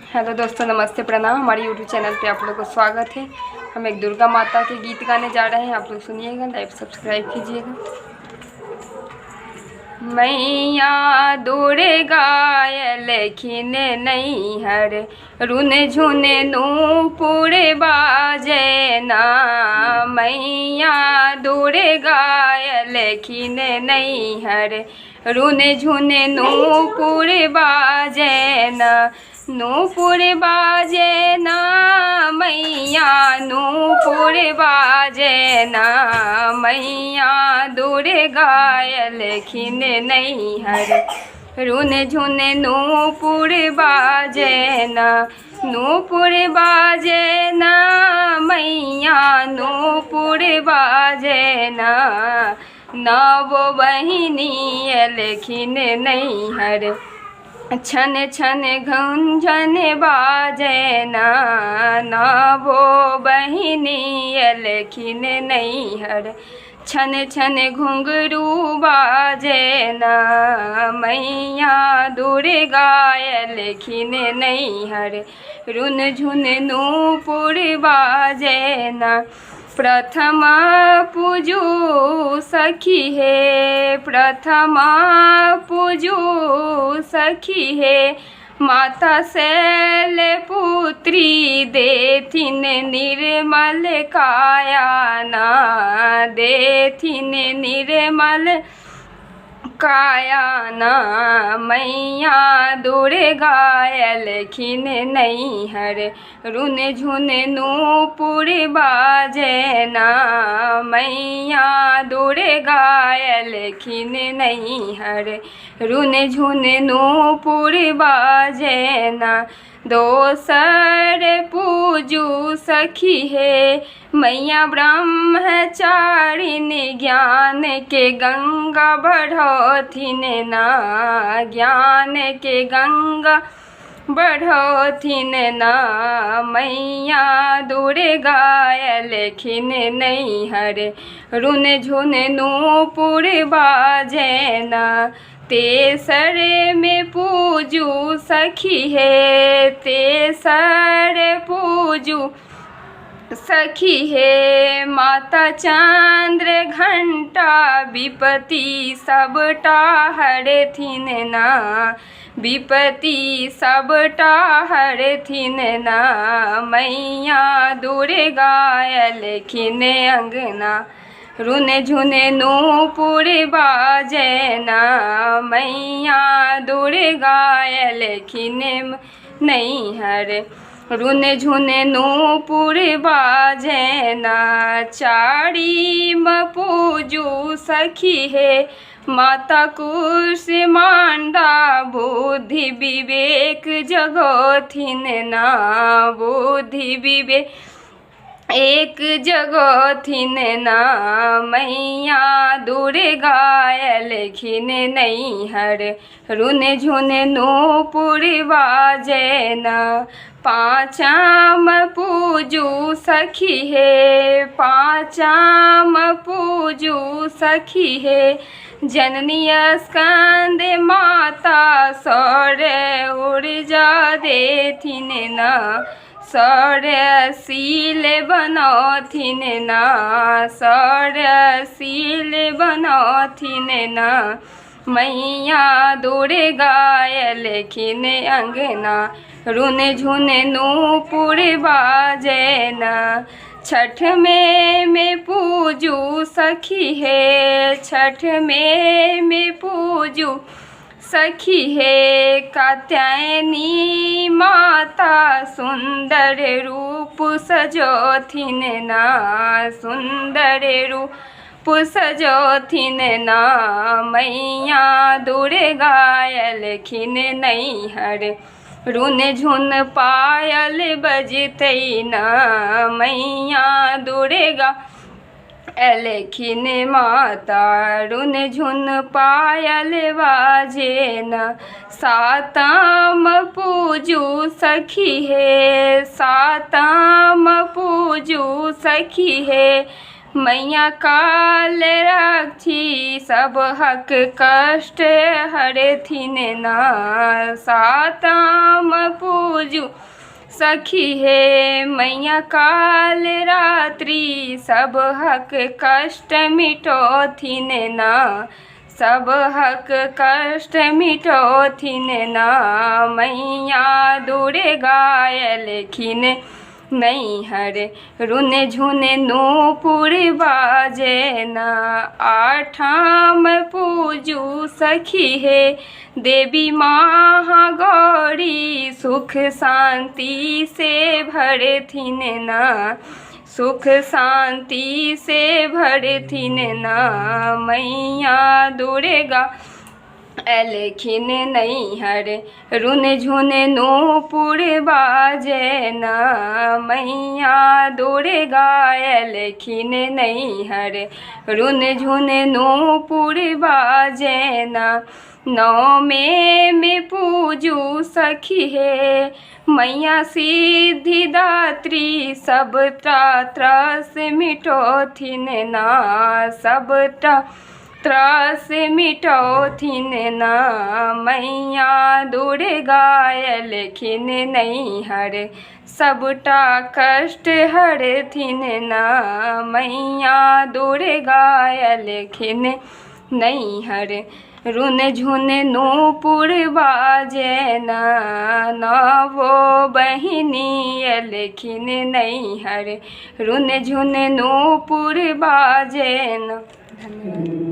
Hello दोस्तों, नमस्ते, प्रणाम। हमारे यूट्यूब चैनल पे आप लोगों को स्वागत है। हम एक दुर्गा माता के गीत गाने जा रहे हैं। आप लोग सुनिएगा, लाइव सब्सक्राइब कीजिएगा। मैया दुर्गा लेखिन नैहर, रुन झुन नूपुर बाजे ना। मैया दुर्गा लेखिन नैहर, रुन झुन नूपुर बाजे ना। नूपुर बाजे ना मैया, नूपुर बाजे ना। मैया दुर्गा लेखिन नैहर, रुन झुन नूपुर बाजे ना। नूपुर बाजे ना मैया, नूपुर बाजे ना। नवो बहिनी लेखिन नैहर, छन छन घुंझन बाजे ना। नवो बहिनी लेखिन नैहर, छन छन घुंघरू बाजे ना। मैया दुर्गा लेखिन नैहर, रुन झुन नूपुर बाजे ना। प्रथमा पूजू सखी है, प्रथमा पूजू सखी है। माता शैल पुत्री देथिन निर्मल काया ना। देथिन निर्मल काया ना। मैया दुर्गा लेखिन नैहर, रुन झुन नूपुर बाजे ना। मैया दुर्गा लेखिन नैहर, रुन झुन नूपुर बाजे ना। दोसर पूजू सखी है, मैया ब्रह्मचारिन ज्ञान के गंगा बढ़ोथिन ना। ज्ञान के गंगा बढ़ोथिन ना। मैया दुर्गा लेखिन नैहर, रुन झुन नूपुर बाजे ना। तेसर में पूजू सखी है, तेसर पूजू सखी है। माता चंद्र घंटा विपत्ति सबटा हरथिन ना। विपत्ति सबटा हरथिन ना। मैया दुर्गा लेखिन अंगना, रुन झुन नूपुर बाजे ना। मैया दुर्गा लेखिन नैहर, रुन झुन नूपुर बाजे ना। चारिम पूजू सखी है, माता कुष्मांडा बुद्धि विवेक जगोथिन ना। बुद्धि विवेक एक जगोथिन ना। मैया दुर्गा लेखिन नैहर, रुन झुन नूपुर बाजे ना। पाँचम पूजू सखी है, पाँचम पूजू सखी है। जननी स्कंद माता सौर्य ऊर्जा देथिन ना। सौर्यशील बनोथिन ना। सौर्यशील बनोथिन ना। मैया दुर्गा लेखिन अंगना, रुन झुन नूपुर बाजे ना। छठ में पूजू सखी है, छठ में पूजू सखी है। कात्यायनी माता सुंदर रूप सजोथिन ना। सुंदर रूप सजोथिन ना। मैया दुर्गा लेखिन नैहर, रुन झुन पायल बजतै ना। मैया दुर्गा लेखिन माता, रुन झुन पायल बाजे ना। सातम पूजू सखी है, सातम पूजू सखी है। मैया काल राक्षी सब हक कष्ट हरथिन ना। सातम पूजू पूजू सखी हे मैया काल रात्रि सब हक कष्ट मिटोथिन ना, सब हक कष्ट मिटोथिन ना, मैया दुर्गा अयलखिन नैहर रुन झुन नूपुर बाजे ना, आठाम पूजू सखी हे देवी महागौरी सुख शांति से भरथिन ना, सुख शांति से भरथिन ना, मैया दुर्गा अयलखिन नैहर रुन झुन नूपुर बाजे ना, मैया दुर्गा अयलखिन नैहर रुन झुन नूपुर बाजे ना, नौमे में पूजू सखी हे मैया सिद्धिदात्री सब त्रास मिटोथिन ना, सब त्रास मिटोथिन ना, मैया दुर्गा अयलखिन नैहर सबटा कष्ट हरथिन ना, मैया दुर्गा अयलखिन नैहर रुन झुन नूपुर बाजे ना, नवो बहिनी अयलखिन नैहर रुन झुन नूपुर बाजे ना। धन्यवाद।